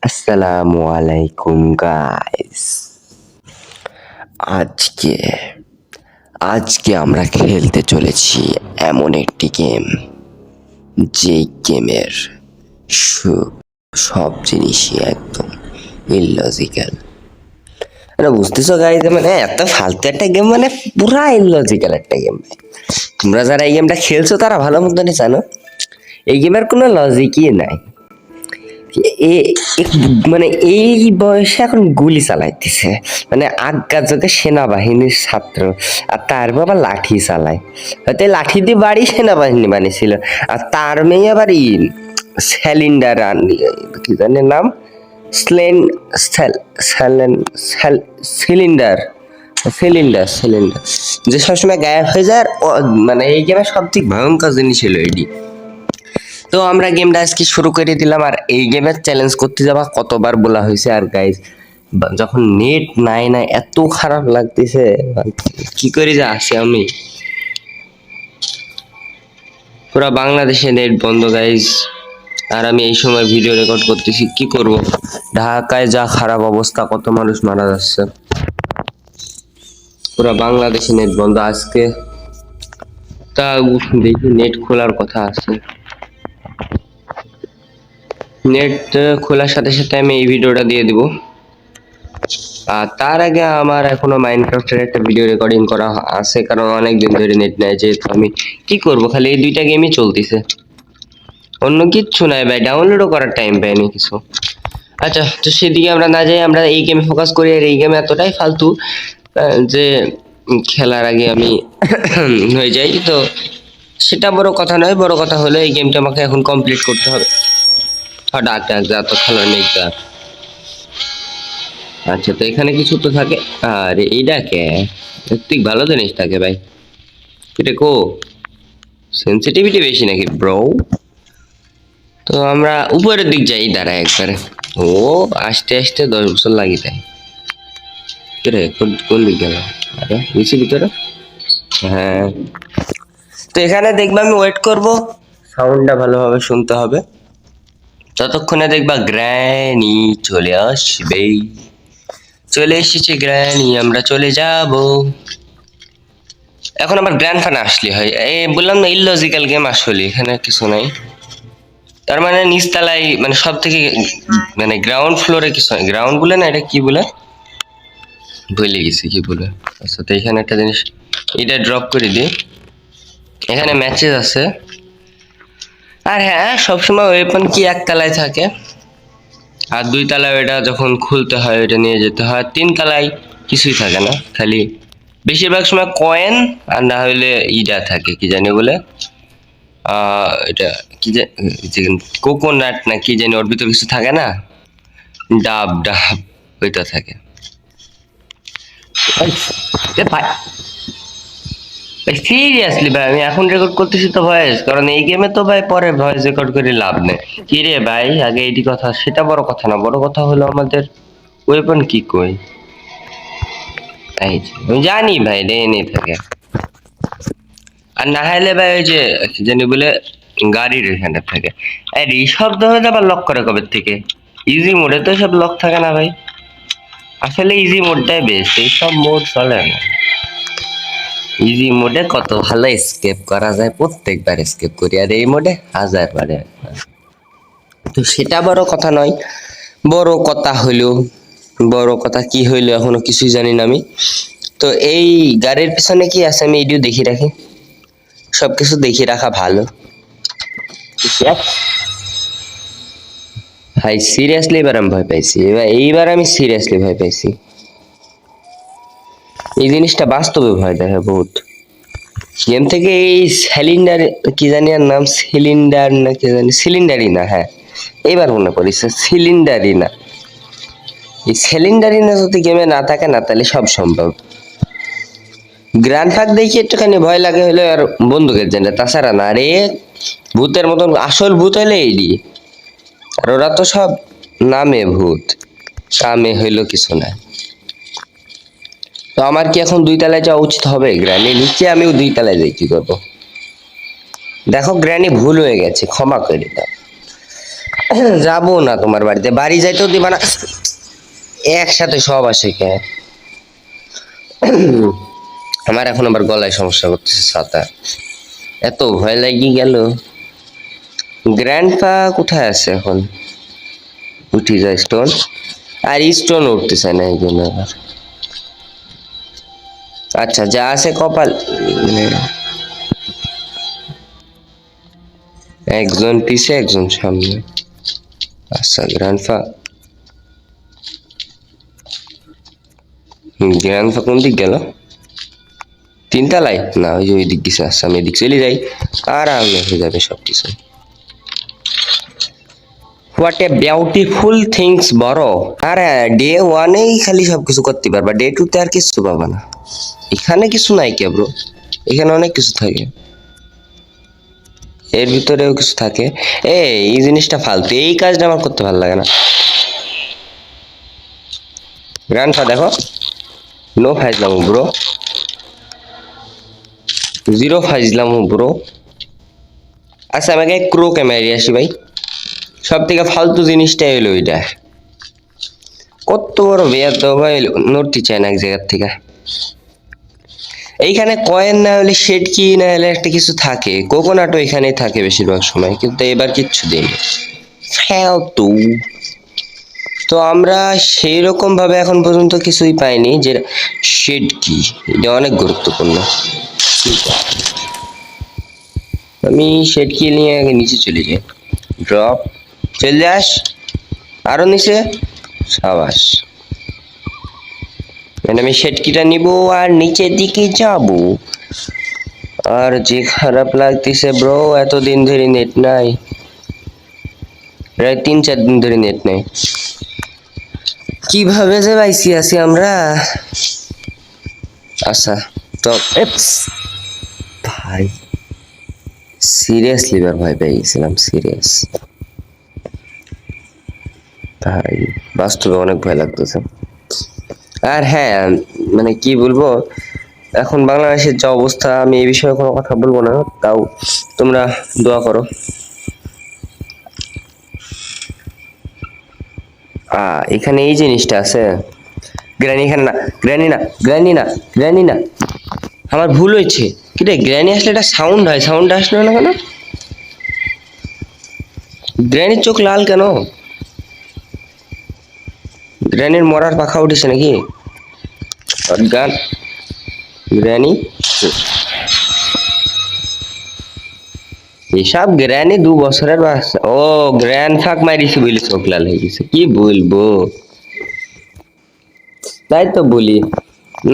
আসসালামু আলাইকুম গাইস। আজকে আজকে আমরা খেলতে চলেছি এমন একটি গেম, যে গেমের সব জিনিসই একদম ইললজিক্যাল। মানে বুঝতেছো গাইস, মানে এত ফালতু একটা গেম, মানে পুরা ইললজিক্যাল একটা গেম। তোমরা যারা এই গেমটা খেলছো তারা ভালো মতনই জানো এই গেমের কোনো লজিকই নাই। মানে এই বয়সে এখন গুলি চালাইতেছে, মানে আজ্ঞা যুগে সেনাবাহিনীর ছাত্র, আর তার বাবা লাঠি চালায়। হয়তো লাঠি দিয়ে বাড়ি সেনাবাহিনী বানিয়েছিল, আর তার মেয়ে আবার সিলিন্ডার, কি জানে নাম, স্লেন সিলিন্ডার সিলিন্ডার সিলিন্ডার, যে সবসময় গায়েব হয়ে যায়। মানে এই গেমের সব থেকে ভয়ঙ্কর জিনিস হলো এটি। তো আমরা গেমটা আজকে শুরু করে দিলাম, আর এই গেমের চ্যালেঞ্জ করতে যাবা কতবার বলা হয়েছে। আর গাইজ, যখন নেট নাই না এত খারাপ লাগতেছে, কি করে যে আসি আমি। পুরা বাংলাদেশে নেট বন্ধ গাইজ, আর আমি এই সময় ভিডিও রেকর্ড করতেছি। কি করব, ঢাকায় যা খারাপ অবস্থা, কত মানুষ মারা যাচ্ছে। পুরা বাংলাদেশে নেট বন্ধ আজকে। তা দেখি নেট খোলার কথা আছে। নেট খোলার সাথে সাথে আমি এই ভিডিওটা দিয়ে দিব। আর তার আগে আমার এখনো মাইনক্রাফটের একটা ভিডিও রেকর্ডিং করা আছে, কারণ অনেক দিন ধরে নেট নাই। যেহেতু আমি কি করব, খালি এই দুইটা গেমই চলতেছে, অন্য কিচ্ছু নাই ভাই। ডাউনলোডও করার টাইম পাইনি কিছু। আচ্ছা, তো সেদিকে আমরা না যাই, আমরা এই গেমে ফোকাস করি। আর এই গেমে এতটাই ফালতু যে খেলার আগে আমি হয়ে যাই। তো সেটা বড় কথা নয়, বড় কথা হলো এই গেমটা আমাকে এখন কমপ্লিট করতে হবে। হঠাৎ যা তো খেলা নেই যা। আচ্ছা, তো এখানে কিছু তো থাকে। আর এইটাকে তুই ভালো জিনিস থাকে ভাই, এটা কো সেন্সিটিভিটি বেশি নাকি ব্রো? তো আমরা উপরের দিক যাই দাঁড়া একবারে। ও আস্তে আস্তে 10 বছর লাগি তাই রে। কোন দিক গেল? আরে নিচে ভিতরে। হ্যাঁ, তো এখানে দেখবা আমি ওয়েট করব, সাউন্ডটা ভালোভাবে শুনতে হবে। ততক্ষণে দেখবা গ্র্যানি চলে আসবে। চলে এসেছে গ্র্যানি, আমরা চলে যাব। এখন আবার গ্র্যান্ড ফান আসলে হয়। এই বললাম না, ইললজিক্যাল গেম। আসলে এখানে কিছু নাই। তার মানে নিচতলায়, মানে সব থেকে, মানে গ্রাউন্ড ফ্লোরে কিছু নাই। গ্রাউন্ড বলে না, এটা কি বলে ভুলে গেছি কি বলে। আচ্ছা, তো এখানে একটা জিনিস, এটা ড্রপ করে দিই। এখানে ম্যাচেস আছে। আর হ্যাঁ, সবসময় ওয়েপন কি একতলায় থাকে, আর 2 তলায় এটা যখন খুলতে হয় এটা নিয়ে যেতে হয়। 3 তলায় কিছুই থাকে না, খালি বেশিরভাগ সময় কয়েন, আর না হলে ইটা থাকে, কি জানি বলে, এটা কি কোকোনাট না কি জানি, ওর ভিতর কিছু থাকে না, ডাব ডাব, ওইটা থাকে। ভাই সিরিয়াসলি ভাই, আমি এখন রেকর্ড করতেছি তো ভয়েস, কারণ এই গেমে তো ভাই পরে ভয়েস রেকর্ড করে লাভ নেই। কি রে ভাই, আগে এইটি কথা, সেটা বড় কথা না। বড় কথা হলো আমাদের ওয়েপন কি কই। আমি জানি ভাই ডেনে থাকে, আর না হলে ভাই ওই যে কি জানি বলে গাড়ির এখানে থাকে। আর এই শব্দ হয়ে আবার লক করে কবে থেকে? ইজি মোডে তো সব লক থাকে না ভাই। আসলে ইজি মোডটাই বেস্ট, এইসব মোড চলে না। ইজি মোডে কত ভালো স্কেপ করা যায়, প্রত্যেকবার স্কেপ করি। আর এই মোডে 1000 বারে। তো সেটা বড় কথা নয়, বড় কথা হইলো, বড় কথা কি হইলো এখনো কিছুই জানি না আমি। তো এই গাড়ির পিছনে কি আছে আমি এটিও দেখি রাখি। সবকিছু দেখি রাখা ভালো ভাই। সিরিয়াসলি এবার আমি ভয় পাইছি, এইবার আমি সিরিয়াসলি ভয় পাইছি। এই জিনিসটা বাস্তবে ভয় দেখে বহুত। গেম থেকে এই সিলিন্ডার, কি জানি আর নাম, সিলিন্ডার না কি জানি, সিলিন্ডারই না, হ্যাঁ এবার মনে পড়েছে, সিলিন্ডারই না। এই সিলিন্ডারই না যদি গেমে না থাকে না, তাহলে সব সম্ভব। গ্র্যান্ড ফাক দেখি একটুখানি ভয় লাগে হলে আর বন্দুকের জন্য, তাছাড়া না রে। ভূতের মতন আসল ভূত হইলে এইডি, আর ওরা তো সব নামে ভূত, কামে হইলো কিছু না। তো আমার কি এখন 2 তলায় যাওয়া উচিত হবে? গ্র্যানি নিচে, আমিও 2 তলায় যাই, কি করবো? দেখো গ্র্যানি ভুল হয়ে গেছে, ক্ষমা করে দাও। যাবো না তোমার বাড়িতে, বাড়ি যাইতেও দিবা না, একসাথে সব আসে কে? আমার এখন আবার গলায় সমস্যা করতেছে ছাতা, এত ভয় লাগি গেল। গ্র্যান্ডপা কোথায় আছে এখন? উঠি যায় স্টোন, আর স্টোন উঠতেছে না এই জন্য আবার। আচ্ছা যা আছে কপাল, একজন পিছে একজন সামনে। আচ্ছা গ্র্যান্ডপা, গ্র্যান্ডপা কোন দিক গেল? তিনতলায় না, ওই যে ওই দিক দিছে। আচ্ছা আমি এদিক চলে যাই, আরামে হয়ে যাবে সবকিছু। হোয়াট এ বিউটিফুল থিংস বড়। আর ডে ওয়ানেই খালি সবকিছু করতে পারবা, ডে টু তে আর কিছু পাবা না। এখানে কিছু নাই কে ব্রো, এখানে অনেক কিছু থাকে, এর ভিতরেও কিছু থাকে। এই জিনিসটা ফালতু, এই কাজটা আমার করতে ভালো লাগে না। গ্র্যান্ডপা দেখো, নো ফাইজলাম ব্রো, জিরো ফাইজলাম ব্রো। আচ্ছা আমাকে ক্রো ক্যামেরা আসি ভাই, সব থেকে ফালতু জিনিসটাই হলো ওইটা। কত বড় বেয়াদ ভাই, নড়তে চায় না এক জায়গার থেকে। এইখানে কয়েন না হলে শেড কি না হলে একটা কিছু থাকে, কোকোনাটও এখানেই থাকে বেশিরভাগ সময়, কিন্তু এবার কিচ্ছু দেয়নি, ফালতু। তো আমরা সেই রকম ভাবে এখন পর্যন্ত কিছুই পাইনি যে শেড কি, এটা অনেক গুরুত্বপূর্ণ। আমি শেড কি নিয়ে আগে নিচে চলে যাই, ড্রপ, চলে যাস আরো নিচে, সাবাস। মানে আমি শেড কিটা নিবো আর নিচের দিকে যাব। আর যে খারাপ লাগতেছে ব্রো, এতদিন ধরে নেট নাই, প্রায় 3-4 দিন ধরে নেট নাই। কিভাবে যে পাইছি আছি আমরা। আচ্ছা তো ভাই সিরিয়াসলি ভয় পেয়ে গেছিলাম, সিরিয়াস ভাই, বাস্তবে অনেক ভয় লাগতেছে। আর হ্যাঁ মানে কি বলবো, এখন বাংলাদেশের যা অবস্থা, আমি এই বিষয়ে কোনো কথা বলবো না, তাও তোমরা দোয়া করো। এখানে এই জিনিসটা আছে, গ্র্যানি এখানে না, গ্র্যানি না, গ্র্যানি না, গ্র্যানি না, আমার ভুল হয়েছে। কি রে, গ্র্যানি আসলে একটা সাউন্ড হয়, সাউন্ড আসলো না কেন? গ্র্যানির চোখ লাল কেন? গ্র্যানির মরার পাখা উঠেছে নাকি? গান গ্র্যানি, এসব গ্র্যানি 2 বছরের বাচ্চা। ও গ্র্যান্ড ফাক মারিছি বলে চোখ লাল হয়ে গেছে, কি বলবো, তাই তো বলি,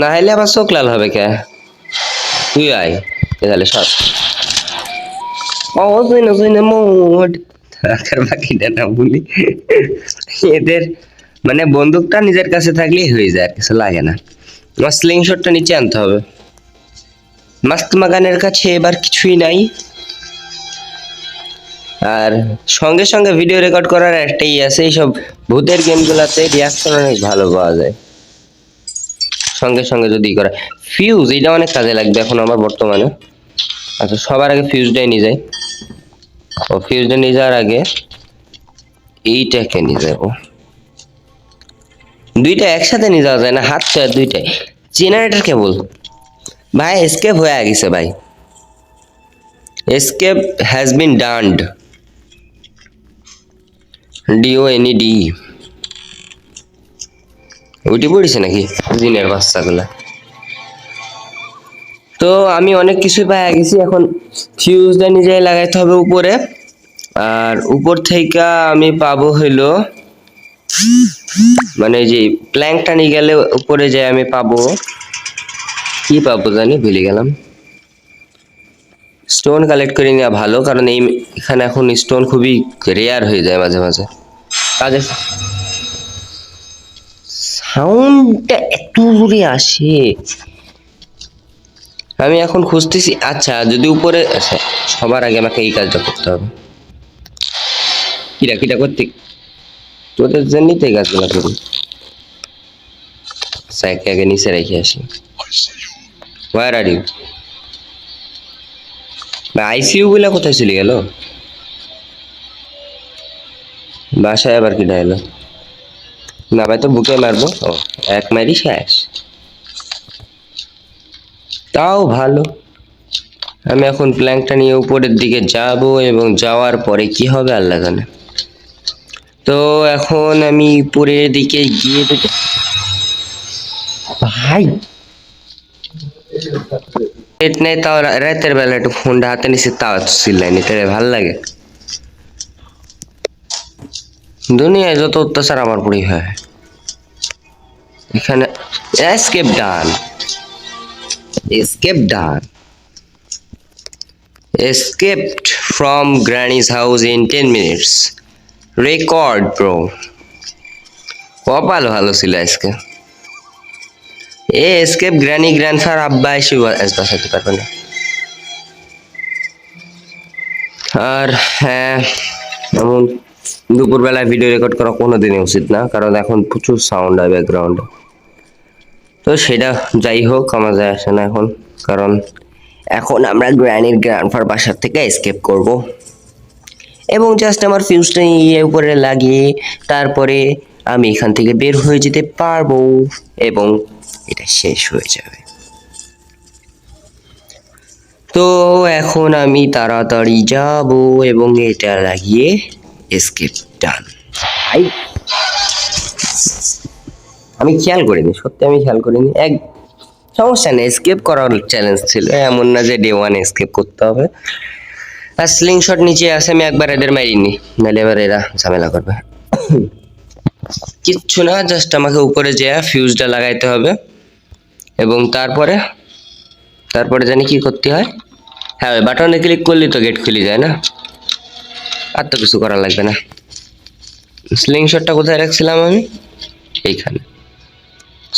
না হলে আবার চোখ লাল হবে কে? তুই আয় তাহলে সব। ও তুই না মোট থাকার বাকিটা না বলি, এদের মানে বন্দুকটা নিজের কাছে থাকলেই হয়ে যায়, আর কিছু লাগে না। আমার স্লিং শটটা নিচে আনতে হবে। মাস্ত মাগানের কাছে এবার কিছুই নাই, আর সঙ্গে সঙ্গে ভিডিও রেকর্ড করার একটাই আছে, এইসব ভূতের গেমগুলোতে রিয়াকশন অনেক ভালো পাওয়া যায় সঙ্গে সঙ্গে যদি করা। ফিউজ এটা অনেক কাজে লাগবে এখন আমার বর্তমানে। আচ্ছা সবার আগে ফিউজটাই নিয়ে যাই, ও ফিউজটা নিয়ে যাওয়ার আগে এইটাকে নিয়ে যাবো। দুইটা একসাথে নিয়ে যাওয়া যায় না, হাত তো দুইটাই। জেনারেটর কেবল ভাই এসকেপ হয়ে গেছে ভাই, এসকেপ হ্যাজ বিন ডানড, DONED। উঠে পড়েছে নাকি দিনের বাচ্চাগুলা? তো আমি অনেক কিছুই পাই গেছি, এখন ফিউজটা নিজে লাগাইতে হবে উপরে, আর উপর থেকে আমি পাবো হইলো মানে যে প্ল্যাঙ্কটা নিয়ে গেলে উপরে যে আমি পাবো, কি পাবো জানি ভুলে গেলাম। স্টোন কালেক্ট করে নেওয়া ভালো, কারণ এখানে এখন স্টোন খুবই রেয়ার হয়ে যায় মাঝে মাঝে কাজে। সাউন্ডটা এত দূরে আসে, আমি এখন খুঁজতেছি। আচ্ছা যদি উপরে, আচ্ছা সবার আগে আমাকে এই কাজটা করতে হবে। কিরা কিরা করতে, তোদের জন্যই তো এই কাজগুলো করি। সাইকে আগে নিচে রেখে আসি। War are you? আইসিইউ গুলা কোথায় চলে গেল? বাসায় আবার কি ডায়লগ? না ভাই তো বুকে মারবো। ও, এক মারি শেষ। তাও ভালো। আমি এখন প্ল্যাঙ্কটা নিয়ে উপরের দিকে যাব, এবং যাওয়ার পরে কি হবে আল্লাহ জানে। তো এখন আমি উপরের দিকে গিয়ে দেখি ভাই নেট নেই, তাও রাতের বেলা একটু ফোনটা হাতে নিচে তাও চিল্লাই নিতে ভাল লাগে। দুনিয়ায় যত অত্যাচার আমার পরেই হয়। এখানে escape done, escape done, escaped from Granny's house in 10 minutes. Record bro. কপাল ভালো ছিল আজকে। এসকেপ গ্র্যানি গ্র্যান্ডফার আব্বা এসে বাঁচাতে পারবে না। আর হ্যাঁ, এমন দুপুরবেলায় ভিডিও রেকর্ড করা কোনোদিনই উচিত না, কারণ এখন প্রচুর সাউন্ড হয় ব্যাকগ্রাউন্ডে। তো সেটা যাই হোক, আমার যায় আসে না এখন, কারণ এখন আমরা গ্র্যানির গ্র্যান্ডফার বাসার থেকে এসকেপ করব, এবং জাস্ট আমার ফিউজটা নিয়ে উপরে লাগিয়ে তারপরে আমি এখান থেকে বের হয়ে যেতে পারবো, এবং এটা শেষ হয়ে যাবে। তো এখন আমি তাড়াতাড়ি যাব এবং এটা লাগিয়ে এসকেপ ডান। আমি খেয়াল করিনি, সত্যি আমি খেয়াল করিনি। এক সমস্যা নেই, এসকেপ করার চ্যালেঞ্জ ছিল, এমন না যে ডে ওয়ান এসকেপ করতে হবে। আর স্লিং শট নিচে আছে, আমি একবার এদের মারিনি, নাহলে এবার এরা ঝামেলা করবে। কিচ্ছু না, জাস্ট আমাকে উপরে যেয়ে ফিউজটা লাগাইতে হবে, এবং তারপরে তারপরে জানি কি করতে হয়। হ্যাঁ, ওই বাটনে ক্লিক করলে তো গেট খুলে যায় না, আর তো কিছু করা লাগবে না। স্লিং শটটা কোথায় রাখছিলাম আমি? এইখানে।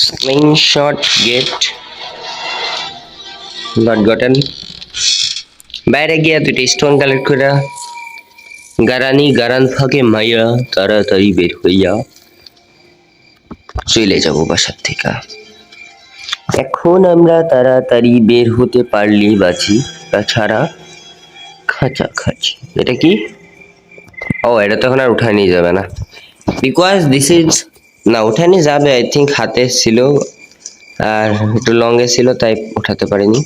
Slingshot get not gotten. বাইরে গিয়া দুইটা স্টোন কালেক্ট করে গারানি গারান ফাঁকে মাইয়া তাড়াতাড়ি বের হইয়া চলে যাব বাসার থেকে। এখন আমরা তাড়াতাড়ি বের হতে পারলি বাঁচি, তাছাড়া খাঁচাখাঁচি। এটা কি? ও, এটা তো এখন আর উঠায় নিয়ে যাবে না, বিকজ দিস ইজ, না উঠায় নিয়ে যাবে আই থিঙ্ক, হাতে ছিল আর একটু লঙ্গে ছিল তাই উঠাতে পারিনি।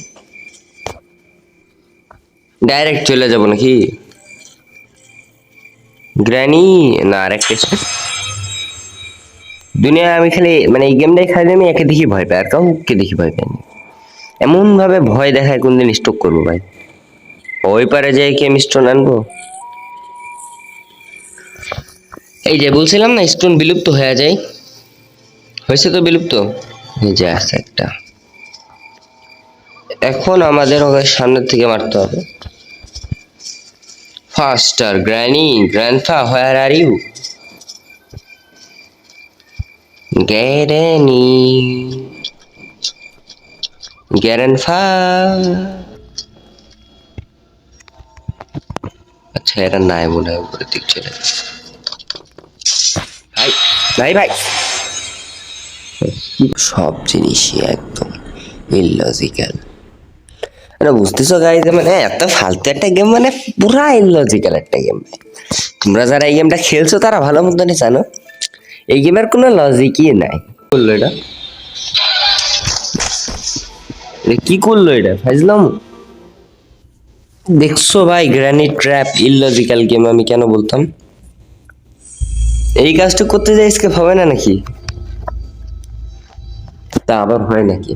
ডাইরেক্ট চলে যাব নাকি গ্র্যানি? না, আরেকটা দুনিয়া। আমি খালি মানে এই গেমটাই খালি আমি একে দেখি ভয় পাই, আর কাউকে দেখি ভয় পাইনি। এমন ভাবে ভয় দেখায় কোনদিন স্টক করবো ভাই। ওই পারে যাই কি আমি স্টোন আনবো? এই যে বলছিলাম না স্টোন বিলুপ্ত হয়ে যায়, হয়েছে তো বিলুপ্ত। এই যে আছে একটা, এখন আমাদের ওকে সামনের থেকে মারতে হবে। Faster granny grandpa, where are you? Granny grandpa. আচ্ছা, এটা নাই মনে হয়, উপরের দিক চলে গেছে। ভাই ভাই ভাই, সব জিনিসই একদম ইললজিক্যাল। মানে বুঝতেছো গাইজ, মানে এত ফালতু একটা গেম, মানে পুরা ইললজিক্যাল একটা গেম। তোমরা যারা এই গেমটা খেলছো তারা ভালো মতনই জানো এই গেমের কোনো লজিকই নাই। করলো এটা, কি করলো এটা? ফাইজলাম দেখছো ভাই, গ্র্যানি ট্র্যাপ ইললজিক্যাল গেম। আমি কেন বলতাম এই কাজটা করতে যাই স্কেপ হবে না নাকি? তা আবার হয় নাকি?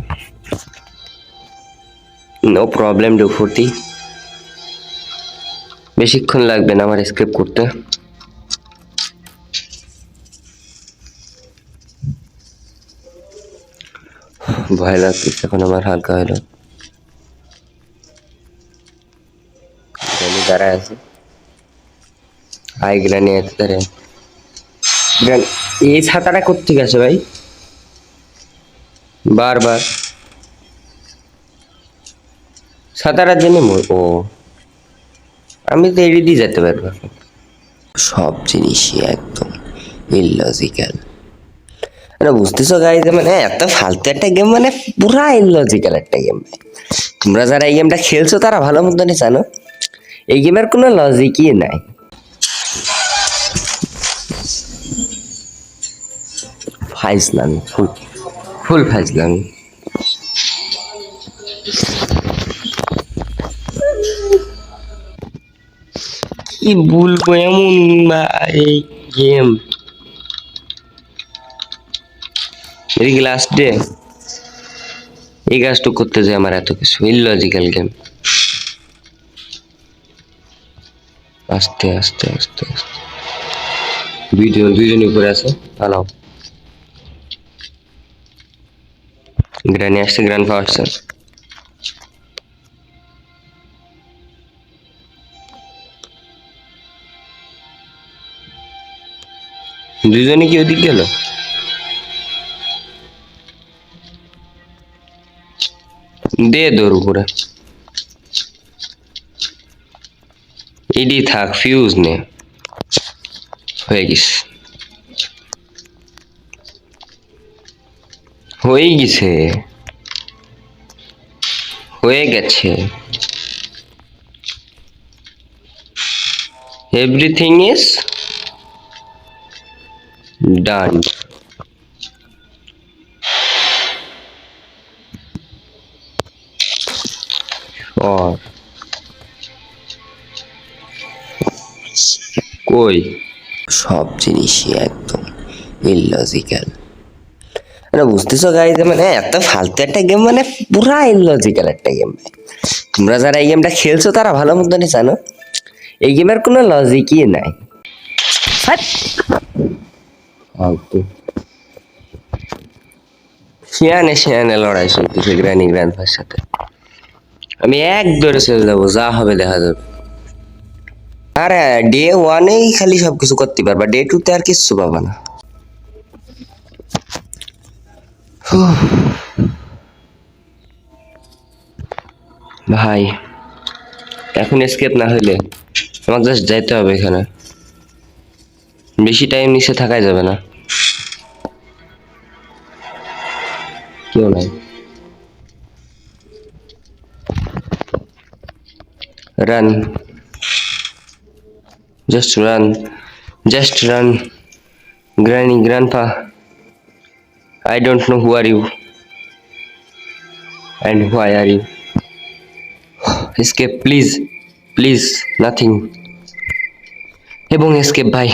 No problem, 240। বেশিক্ষণ লাগবে না আমার স্কেপ করতে। ভয় লাগতেছে এখন আমার হালকা হলো। দাঁড়ায় আছে, হাই গ্রানি আছে দাঁড়ায়। এই ছাতাটা কোথেকে গেছে ভাই? বারবার ছাতাটার জন্য ও, আমি তো এড়িয়ে দিয়ে যেতে পারবো। সব জিনিসই একদম ইললজিক্যাল। মানে বুঝতেছো গাইজ, মানে এত ফালতু একটা গেম, মানে পুরা ইললজিক্যাল একটা গেম। তোমরা যারা এই গেমটা খেলছো তারা ভালো মতনই জানো এই গেমের কোনো লজিকই নাই। ফাইজলামি ফুল ফুল ফাইজলামি। কি বলবো এমন এই গেম, এদিকে লাস্ট ডে এই কাজটা করতে যায় আমার এত কিছু ইললজিক্যাল গেম। আস্তে আস্তে আস্তে আস্তে দুইজন উপরে আছে, পালাও। গ্রানি আসছে, গ্রান্ড পা আসছে। দুজনে কি ওদিক গেল? দে দৌড় উপরে, ইডি থাক, ফিউজ নে, হয়ে গেছে হয়ে গেছে হয়ে গেছে। Everything is done. और কই সব জিনিসই একদম ইললজিক্যাল। মানে বুঝতেছো গাইজ, মানে এত ফালতু একটা গেম, মানে পুরা ইললজিক্যাল একটা গেম। তোমরা যারা এই গেমটা খেলছো তারা ভালো মতনই জানো এই গেমের কোনো লজিকই নাই। ফালতু শিয়ানে লড়াই চলতেছে গ্র্যানি গ্র্যান্ডপার সাথে। আমি এক দৌড়ে চলে যাবো, যা হবে দেখা যাবে। আরে ডে ওয়ানেই খালি সবকিছু করতে পারবা, ডে টু তে আর কিচ্ছু পাবা না। ভাই এখন এসকেপ না হইলে আমার জাস্ট যাইতে হবে এখানে, বেশি টাইম নিচে থাকাই যাবে না। কেউ নাই, run, just run, just run. Granny grandpa, I don't know who are you and why are you. Escape please, please, nothing. এবং escape ভাই।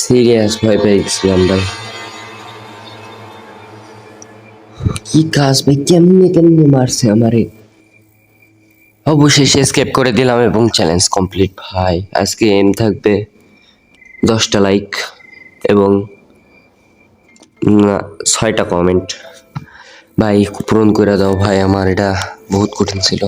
সিরিয়াস ভয় পেয়ে গেছিলাম ভাই। কি কাজ ভাই, কেমনে কেমনে মারছে আমারে। অবশেষে এসকেপ করে দিলাম এবং চ্যালেঞ্জ কমপ্লিট ভাই। আজকে এম থাকবে 10টা লাইক এবং 6টা কমেন্ট। ভাই পূরণ করে দাও ভাই, আমার এটা বহুত কঠিন ছিল।